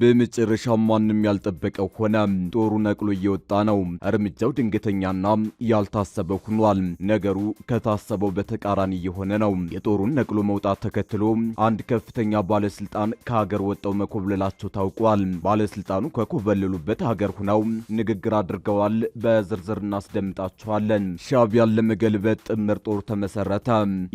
በመጨረሻ ማንንም ያልጠበቀው ሆነ። ጦሩ ነቅሎ እየወጣ ነው። እርምጃው ድንገተኛና ያልታሰበ ሆኗል። ነገሩ ከታሰበው በተቃራኒ እየሆነ ነው። የጦሩን ነቅሎ መውጣት ተከትሎ አንድ ከፍተኛ ባለስልጣን ከሀገር ወጣው መኮብለላቸው ታውቋል። ባለስልጣኑ ከኮበለሉበት ሀገር ሆነው ንግግር አድርገዋል። በዝርዝር እናስደምጣቸዋለን። ሻዕቢያን ለመገልበጥ ጥምር ጦር ተመሰረተ።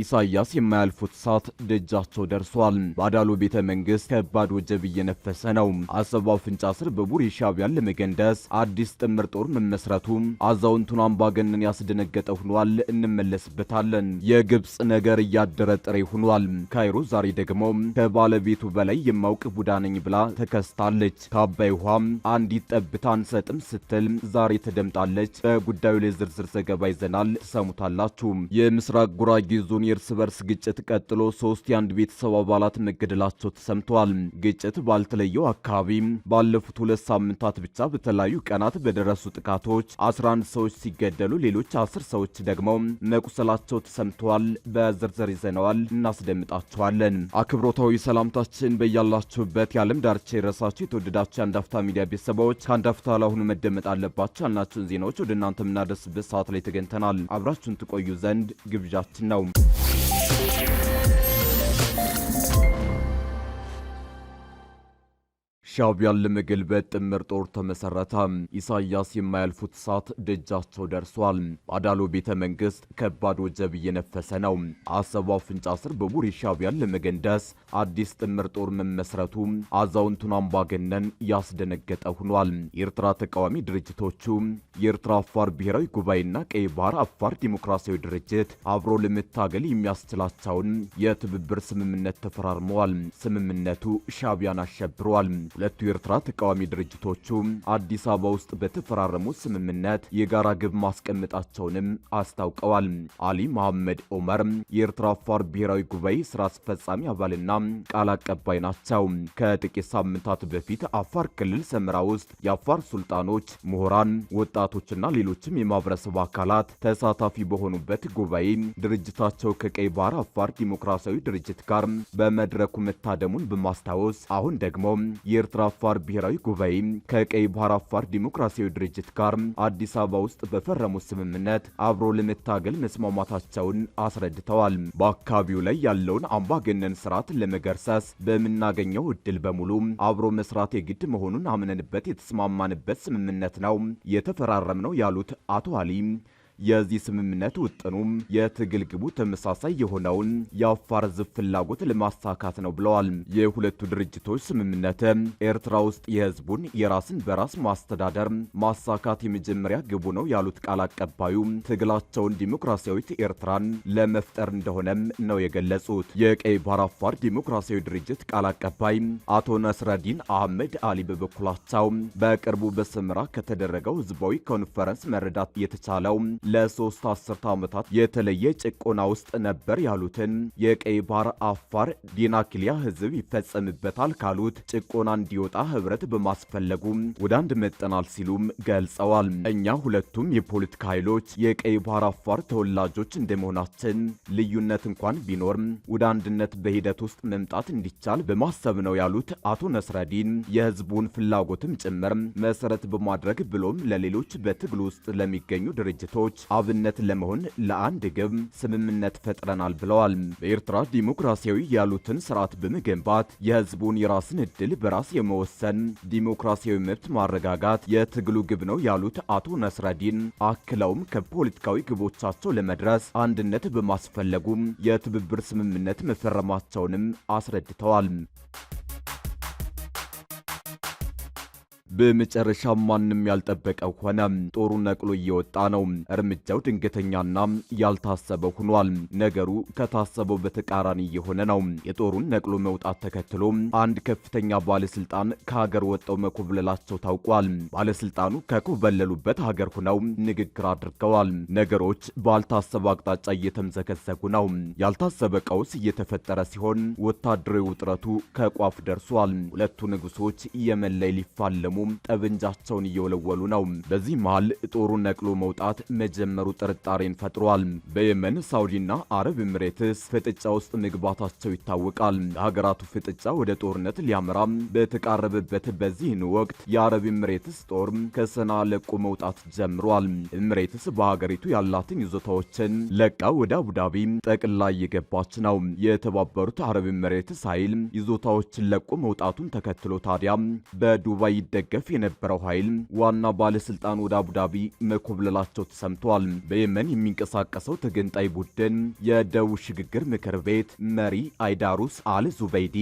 ኢሳያስ የማያልፉት እሳት ደጃቸው ደርሷል። ባዳሎ ቤተ መንግስት ከባድ ወጀብ እየነፈሰ ነው። አሰብ አፍንጫ ስር በቡሬ ሻዕቢያን ለመገንደስ አዲስ ጥምር ጦር መመስረቱ አዛውንቱን አምባገነን ያስደነገጠ ሆኗል። እንመለስበታለን። የግብጽ ነገር እያደረ ጥሬ ሆኗል። ካይሮ ዛሬ ደግሞ ከባለቤቱ በላይ የማውቅ ቡዳ ነኝ ብላ ተከስታለች። ከአባይ ውሃ አንዲት ጠብታ አንሰጥም ስትል ዛሬ ተደምጣለች። በጉዳዩ ላይ ዝርዝር ዘገባ ይዘናል፣ ተሰሙታላችሁ። የምስራቅ ጉራጌ ዞን የእርስ በርስ ግጭት ቀጥሎ 3 የአንድ ቤተሰብ አባላት መገደላቸው ተሰምተዋል። ግጭት ባልተለየው አካባቢ ባለፉት 2 ሳምንታት ብቻ በተለያዩ ቀናት በደረሱ ጥቃቶች 11 ሰዎች ሲገደሉ ሌሎች 10 ሰዎች ደግሞ መቁሰላቸው ተሰምተዋል። በዝርዝር ይዘነዋል፣ እናስደምጣቸዋለን። አክብሮታዊ ሰላምታችን በያላችሁበት የዓለም ዳርቻ የረሳችሁ የተወደዳችሁ የአንድ አፍታ ሚዲያ ቤተሰቦች ከአንድ አፍታ ለአሁኑ መደመጥ አለባቸው ያልናቸውን ዜናዎች ወደ እናንተ የምናደርስበት ሰዓት ላይ ተገኝተናል። አብራችሁን ትቆዩ ዘንድ ግብዣችን ነው። ሻዕቢያን ለመገልበጥ ጥምር ጦር ተመሰረተ። ኢሳያስ የማያልፉት እሳት ደጃቸው ደርሷል። ባዳሎ ቤተ መንግስት ከባድ ወጀብ እየነፈሰ ነው። አሰብ አፍንጫ ስር በቡሬ ሻዕቢያን ለመገንደስ አዲስ ጥምር ጦር መመስረቱ አዛውንቱን አምባገነን ያስደነገጠ ሆኗል። የኤርትራ ተቃዋሚ ድርጅቶቹ የኤርትራ አፋር ብሔራዊ ጉባኤና ቀይ ባህር አፋር ዲሞክራሲያዊ ድርጅት አብሮ ለመታገል የሚያስችላቸውን የትብብር ስምምነት ተፈራርመዋል። ስምምነቱ ሻዕቢያን አሸብሯል። ሁለቱ የኤርትራ ተቃዋሚ ድርጅቶቹ አዲስ አበባ ውስጥ በተፈራረሙት ስምምነት የጋራ ግብ ማስቀመጣቸውንም አስታውቀዋል። አሊ መሐመድ ኦመር የኤርትራ አፋር ብሔራዊ ጉባኤ ስራ አስፈጻሚ አባልና ቃል አቀባይ ናቸው። ከጥቂት ሳምንታት በፊት አፋር ክልል ሰመራ ውስጥ የአፋር ሱልጣኖች፣ ምሁራን፣ ወጣቶችና ሌሎችም የማህበረሰብ አካላት ተሳታፊ በሆኑበት ጉባኤ ድርጅታቸው ከቀይ ባህር አፋር ዲሞክራሲያዊ ድርጅት ጋር በመድረኩ መታደሙን በማስታወስ አሁን ደግሞ የኤርትራ አፋር ብሔራዊ ጉባኤ ከቀይ ባህር አፋር ዲሞክራሲያዊ ድርጅት ጋር አዲስ አበባ ውስጥ በፈረሙት ስምምነት አብሮ ለመታገል መስማማታቸውን አስረድተዋል። በአካባቢው ላይ ያለውን አምባገነን ስርዓት ለመገርሰስ በምናገኘው እድል በሙሉ አብሮ መስራት የግድ መሆኑን አምነንበት የተስማማንበት ስምምነት ነው የተፈራረምነው ያሉት አቶ አሊ የዚህ ስምምነት ውጥኑም የትግል ግቡ ተመሳሳይ የሆነውን የአፋር ሕዝብ ፍላጎት ለማሳካት ነው ብለዋል። የሁለቱ ድርጅቶች ስምምነት ኤርትራ ውስጥ የህዝቡን የራስን በራስ ማስተዳደር ማሳካት የመጀመሪያ ግቡ ነው ያሉት ቃል አቀባዩ ትግላቸውን ዲሞክራሲያዊት ኤርትራን ለመፍጠር እንደሆነም ነው የገለጹት። የቀይ ባህር አፋር ዲሞክራሲያዊ ድርጅት ቃል አቀባይ አቶ ነስረዲን አህመድ አሊ በበኩላቸው በቅርቡ በሰመራ ከተደረገው ህዝባዊ ኮንፈረንስ መረዳት የተቻለው ለሶስት አስርተ ዓመታት የተለየ ጭቆና ውስጥ ነበር ያሉትን የቀይ ባህር አፋር ዲናክሊያ ህዝብ ይፈጸምበታል ካሉት ጭቆና እንዲወጣ ህብረት በማስፈለጉ ወደ አንድ መጠናል ሲሉም ገልጸዋል። እኛ ሁለቱም የፖለቲካ ኃይሎች የቀይ ባህር አፋር ተወላጆች እንደመሆናችን ልዩነት እንኳን ቢኖር ወደ አንድነት በሂደት ውስጥ መምጣት እንዲቻል በማሰብ ነው ያሉት አቶ ነስረዲን የህዝቡን ፍላጎትም ጭምር መሰረት በማድረግ ብሎም ለሌሎች በትግል ውስጥ ለሚገኙ ድርጅቶች አብነት ለመሆን ለአንድ ግብ ስምምነት ፈጥረናል ብለዋል። በኤርትራ ዲሞክራሲያዊ ያሉትን ስርዓት በመገንባት የህዝቡን የራስን እድል በራስ የመወሰን ዲሞክራሲያዊ መብት ማረጋጋት የትግሉ ግብ ነው ያሉት አቶ ነስረዲን አክለውም ከፖለቲካዊ ግቦቻቸው ለመድረስ አንድነት በማስፈለጉ የትብብር ስምምነት መፈረማቸውንም አስረድተዋል። በመጨረሻ ማንንም ያልጠበቀው ሆነ። ጦሩ ነቅሎ እየወጣ ነው። እርምጃው ድንገተኛና ያልታሰበ ሆኗል። ነገሩ ከታሰበው በተቃራኒ እየሆነ ነው። የጦሩን ነቅሎ መውጣት ተከትሎ አንድ ከፍተኛ ባለስልጣን ከሀገር ወጣው መኮብለላቸው ታውቋል። ባለስልጣኑ ከኮበለሉበት ሀገር ሆነው ንግግር አድርገዋል። ነገሮች ባልታሰበ አቅጣጫ እየተምዘገዘጉ ነው። ያልታሰበ ቀውስ እየተፈጠረ ሲሆን ወታደራዊ ውጥረቱ ከቋፍ ደርሷል። ሁለቱ ንጉሶች የመን ላይ ሊፋለሙ ጠብንጃቸውን እየወለወሉ ነው። በዚህ መሃል ጦሩን ነቅሎ መውጣት መጀመሩ ጥርጣሬን ፈጥሯል። በየመን ሳውዲና አረብ ኤምሬትስ ፍጥጫ ውስጥ መግባታቸው ይታወቃል። ሀገራቱ ፍጥጫ ወደ ጦርነት ሊያመራ በተቃረበበት በዚህን ወቅት የአረብ ኤምሬትስ ጦር ከሰና ለቆ መውጣት ጀምሯል። ኤምሬትስ በሀገሪቱ ያላትን ይዞታዎችን ለቃ ወደ አቡዳቢ ጠቅላ እየገባች ነው። የተባበሩት አረብ ኤምሬትስ ኃይል ይዞታዎችን ለቆ መውጣቱን ተከትሎ ታዲያ በዱባይ ይደገፍ የነበረው ኃይል ዋና ባለስልጣን ወደ አቡዳቢ መኮብለላቸው ተሰምቷል። በየመን የሚንቀሳቀሰው ተገንጣይ ቡድን የደቡብ ሽግግር ምክር ቤት መሪ አይዳሩስ አል ዙበይዲ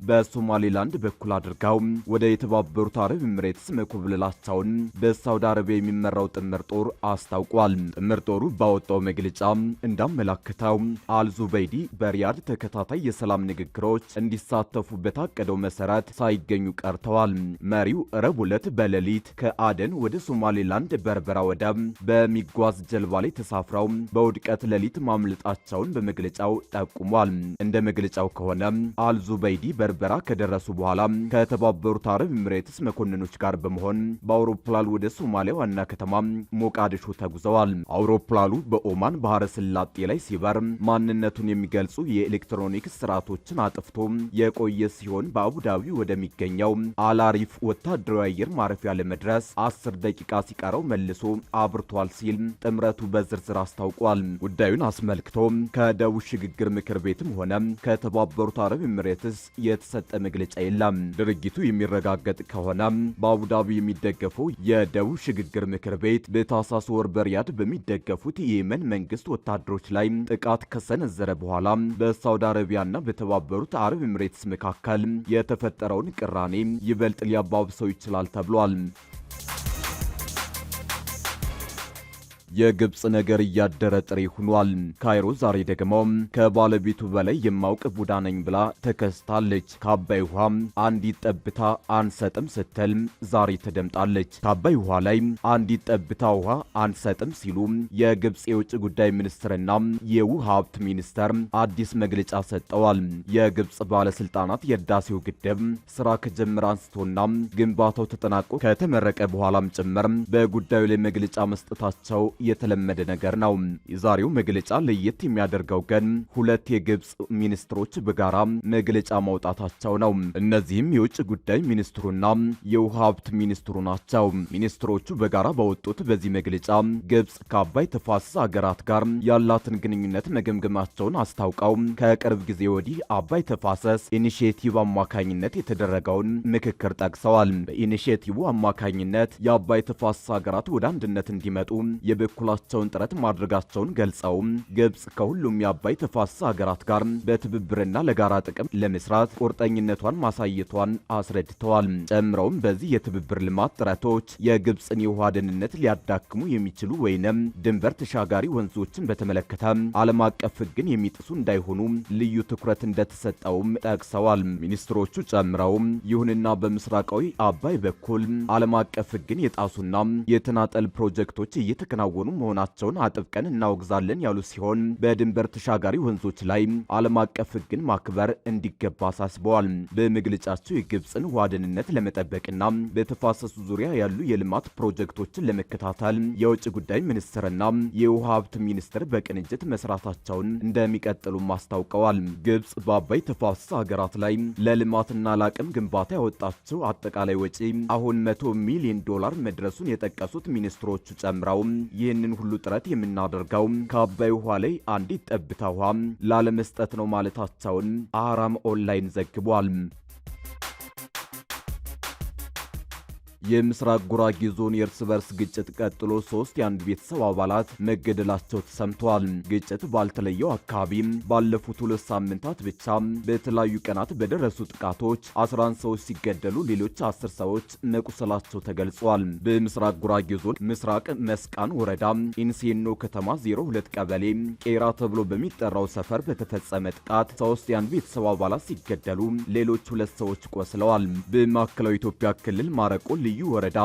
በሶማሌላንድ በኩል አድርገው ወደ የተባበሩት አረብ ኤምሬትስ መኮብለላቸውን በሳውዲ አረቢያ የሚመራው ጥምር ጦር አስታውቋል። ጥምር ጦሩ ባወጣው መግለጫ እንዳመላክተው አልዙበይዲ በሪያድ ተከታታይ የሰላም ንግግሮች እንዲሳተፉ በታቀደው መሰረት ሳይገኙ ቀርተዋል። መሪው ረቡዕ ዕለት በሌሊት ከአደን ወደ ሶማሌላንድ በርበራ ወደብ በሚጓዝ ጀልባ ላይ ተሳፍረው በውድቀት ሌሊት ማምለጣቸውን በመግለጫው ጠቁሟል። እንደ መግለጫው ከሆነ አልዙበይዲ በርበራ ከደረሱ በኋላ ከተባበሩት አረብ ኤምሬትስ መኮንኖች ጋር በመሆን በአውሮፕላን ወደ ሶማሊያ ዋና ከተማ ሞቃዲሾ ተጉዘዋል። አውሮፕላኑ በኦማን ባህረ ሰላጤ ላይ ሲበር ማንነቱን የሚገልጹ የኤሌክትሮኒክስ ስርዓቶችን አጥፍቶ የቆየ ሲሆን በአቡዳቢ ወደሚገኘው አላሪፍ ወታደራዊ አየር ማረፊያ ለመድረስ 10 ደቂቃ ሲቀረው መልሶ አብርቷል ሲል ጥምረቱ በዝርዝር አስታውቋል። ጉዳዩን አስመልክቶ ከደቡብ ሽግግር ምክር ቤትም ሆነ ከተባበሩት አረብ ኤምሬትስ የተሰጠ መግለጫ የለም። ድርጊቱ የሚረጋገጥ ከሆነ በአቡዳቢ የሚደገፈው የደቡብ ሽግግር ምክር ቤት በታህሳስ ወር በሪያድ በሚደገፉት የየመን መንግስት ወታደሮች ላይ ጥቃት ከሰነዘረ በኋላ በሳውዲ አረቢያና በተባበሩት አረብ ኤምሬትስ መካከል የተፈጠረውን ቅራኔ ይበልጥ ሊያባብሰው ይችላል ተብሏል። የግብጽ ነገር እያደረ ጥሬ ሆኗል። ካይሮ ዛሬ ደግሞ ከባለቤቱ በላይ የማውቅ ቡዳ ነኝ ብላ ተከስታለች። ከአባይ ውሃ አንዲት ጠብታ አንሰጥም ስትል ዛሬ ተደምጣለች። ከአባይ ውሃ ላይ አንዲት ጠብታ ውሃ አንሰጥም ሲሉ የግብጽ የውጭ ጉዳይ ሚኒስትርና የውሃ ሀብት ሚኒስተር አዲስ መግለጫ ሰጠዋል። የግብጽ ባለስልጣናት የህዳሴው ግድብ ስራ ከጀመረ አንስቶና ግንባታው ተጠናቆ ከተመረቀ በኋላም ጭምር በጉዳዩ ላይ መግለጫ መስጠታቸው የተለመደ ነገር ነው። የዛሬው መግለጫ ለየት የሚያደርገው ግን ሁለት የግብጽ ሚኒስትሮች በጋራ መግለጫ ማውጣታቸው ነው። እነዚህም የውጭ ጉዳይ ሚኒስትሩና የውሃ ሀብት ሚኒስትሩ ናቸው። ሚኒስትሮቹ በጋራ ባወጡት በዚህ መግለጫ ግብጽ ከአባይ ተፋሰስ ሀገራት ጋር ያላትን ግንኙነት መገምገማቸውን አስታውቀው ከቅርብ ጊዜ ወዲህ አባይ ተፋሰስ ኢኒሺየቲቭ አማካኝነት የተደረገውን ምክክር ጠቅሰዋል። በኢኒሺየቲቭ አማካኝነት የአባይ ተፋሰስ ሀገራት ወደ አንድነት እንዲመጡ የበኩላቸውን ጥረት ማድረጋቸውን ገልጸው ግብጽ ከሁሉም የአባይ ተፋሰስ ሀገራት ጋር በትብብርና ለጋራ ጥቅም ለመስራት ቁርጠኝነቷን ማሳየቷን አስረድተዋል። ጨምረውም በዚህ የትብብር ልማት ጥረቶች የግብጽን የውሃ ደህንነት ሊያዳክሙ የሚችሉ ወይንም ድንበር ተሻጋሪ ወንዞችን በተመለከተ ዓለም አቀፍ ሕግን የሚጥሱ እንዳይሆኑ ልዩ ትኩረት እንደተሰጠውም ጠቅሰዋል። ሚኒስትሮቹ ጨምረው ይሁንና በምስራቃዊ አባይ በኩል ዓለም አቀፍ ሕግን የጣሱና የተናጠል ፕሮጀክቶች እየተከናወኑ መሆናቸውን አጥብቀን እናወግዛለን ያሉ ሲሆን በድንበር ተሻጋሪ ወንዞች ላይ ዓለም አቀፍ ሕግን ማክበር እንዲገባ አሳስበዋል። በመግለጫቸው የግብጽን ውሃ ደህንነት ለመጠበቅና በተፋሰሱ ዙሪያ ያሉ የልማት ፕሮጀክቶችን ለመከታተል የውጭ ጉዳይ ሚኒስትርና የውሃ ሀብት ሚኒስትር በቅንጅት መስራታቸውን እንደሚቀጥሉም አስታውቀዋል። ግብጽ በአባይ ተፋሰስ ሀገራት ላይ ለልማትና ለአቅም ግንባታ ያወጣቸው አጠቃላይ ወጪ አሁን $100 ሚሊዮን መድረሱን የጠቀሱት ሚኒስትሮቹ ጨምረው ይህንን ሁሉ ጥረት የምናደርገው ከአባይ ውሃ ላይ አንዲት ጠብታ ውሃ ላለመስጠት ነው ማለታቸውን አህራም ኦንላይን ዘግቧል። የምስራቅ ጉራጌ ዞን የእርስ በርስ ግጭት ቀጥሎ 3 የአንድ ቤተሰብ አባላት መገደላቸው ተሰምቷል። ግጭት ባልተለየው አካባቢ ባለፉት 2 ሳምንታት ብቻ በተለያዩ ቀናት በደረሱ ጥቃቶች 11 ሰዎች ሲገደሉ ሌሎች 10 ሰዎች መቁሰላቸው ተገልጿል። በምስራቅ ጉራጌ ዞን ምስራቅ መስቃን ወረዳ ኢንሴኖ ከተማ 02 ቀበሌ ቄራ ተብሎ በሚጠራው ሰፈር በተፈጸመ ጥቃት 3 የአንድ ቤተሰብ አባላት ሲገደሉ ሌሎች 2 ሰዎች ቆስለዋል። በማዕከላዊ ኢትዮጵያ ክልል ማረቆ ልዩ ወረዳ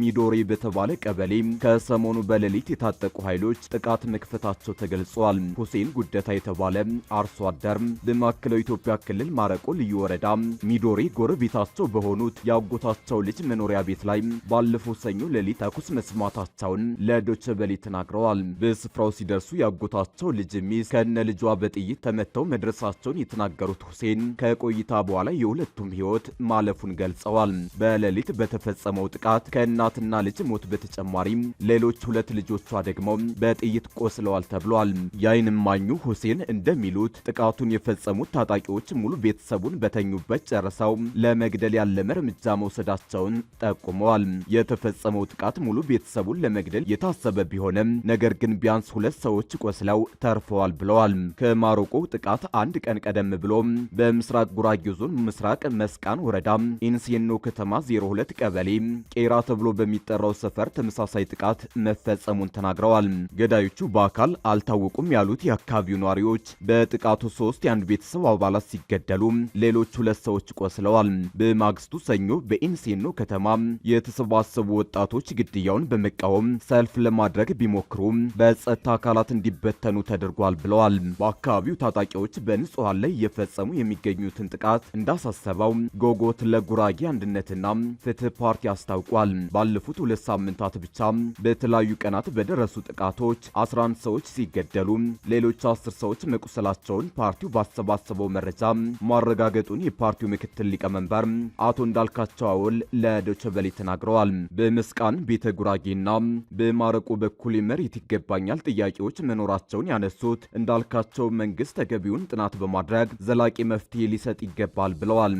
ሚዶሬ በተባለ ቀበሌ ከሰሞኑ በሌሊት የታጠቁ ኃይሎች ጥቃት መክፈታቸው ተገልጿል። ሁሴን ጉደታ የተባለ አርሶ አደር በማዕከላዊ ኢትዮጵያ ክልል ማረቆ ልዩ ወረዳ ሚዶሬ ጎረቤታቸው በሆኑት ያጎታቸው ልጅ መኖሪያ ቤት ላይ ባለፈው ሰኞ ሌሊት ተኩስ መስማታቸውን ለዶይቼ ቬለ ተናግረዋል። በስፍራው ሲደርሱ ያጎታቸው ልጅ ሚስት ከነ ልጇ በጥይት ተመተው መድረሳቸውን የተናገሩት ሁሴን ከቆይታ በኋላ የሁለቱም ሕይወት ማለፉን ገልጸዋል። በሌሊት በተፈጸመው ጥቃት ከእናትና ልጅ ሞት በተጨማሪም ሌሎች ሁለት ልጆቿ ደግሞ በጥይት ቆስለዋል ተብሏል። የዓይን እማኙ ሁሴን እንደሚሉት ጥቃቱን የፈጸሙት ታጣቂዎች ሙሉ ቤተሰቡን በተኙበት ጨርሰው ለመግደል ያለመ እርምጃ መውሰዳቸውን ጠቁመዋል። የተፈጸመው ጥቃት ሙሉ ቤተሰቡን ለመግደል የታሰበ ቢሆንም ነገር ግን ቢያንስ ሁለት ሰዎች ቆስለው ተርፈዋል ብለዋል። ከማረቆ ጥቃት አንድ ቀን ቀደም ብሎ በምስራቅ ጉራጌ ዞን ምስራቅ መስቃን ወረዳ ኢንሴኖ ከተማ 02 ቀበሌ ቄራ ተብሎ በሚጠራው ሰፈር ተመሳሳይ ጥቃት መፈጸሙን ተናግረዋል። ገዳዮቹ በአካል አልታወቁም ያሉት የአካባቢው ነዋሪዎች በጥቃቱ 3 የአንድ ቤተሰብ አባላት ሲገደሉ ሌሎች ሁለት ሰዎች ቆስለዋል። በማግስቱ ሰኞ በኢንሴኖ ከተማ የተሰባሰቡ ወጣቶች ግድያውን በመቃወም ሰልፍ ለማድረግ ቢሞክሩ በጸጥታ አካላት እንዲበተኑ ተደርጓል ብለዋል። በአካባቢው ታጣቂዎች በንጹሃን ላይ እየፈጸሙ የሚገኙትን ጥቃት እንዳሳሰበው ጎጎት ለጉራጌ አንድነትና ፍትህ ፓርቲ አስታውቋል። ባለፉት 2 ሳምንታት ብቻ በተለያዩ ቀናት በደረሱ ጥቃቶች 11 ሰዎች ሲገደሉ ሌሎች 10 ሰዎች መቁሰላቸውን ፓርቲው ባሰባሰበው መረጃ ማረጋገጡን የፓርቲው ምክትል ሊቀመንበር አቶ እንዳልካቸው አወል ለዶይቼ ቬለ ተናግረዋል። በመስቃን ቤተ ጉራጌና በማረቆ በኩል የመሬት ይገባኛል ጥያቄዎች መኖራቸውን ያነሱት እንዳልካቸው መንግስት ተገቢውን ጥናት በማድረግ ዘላቂ መፍትሄ ሊሰጥ ይገባል ብለዋል።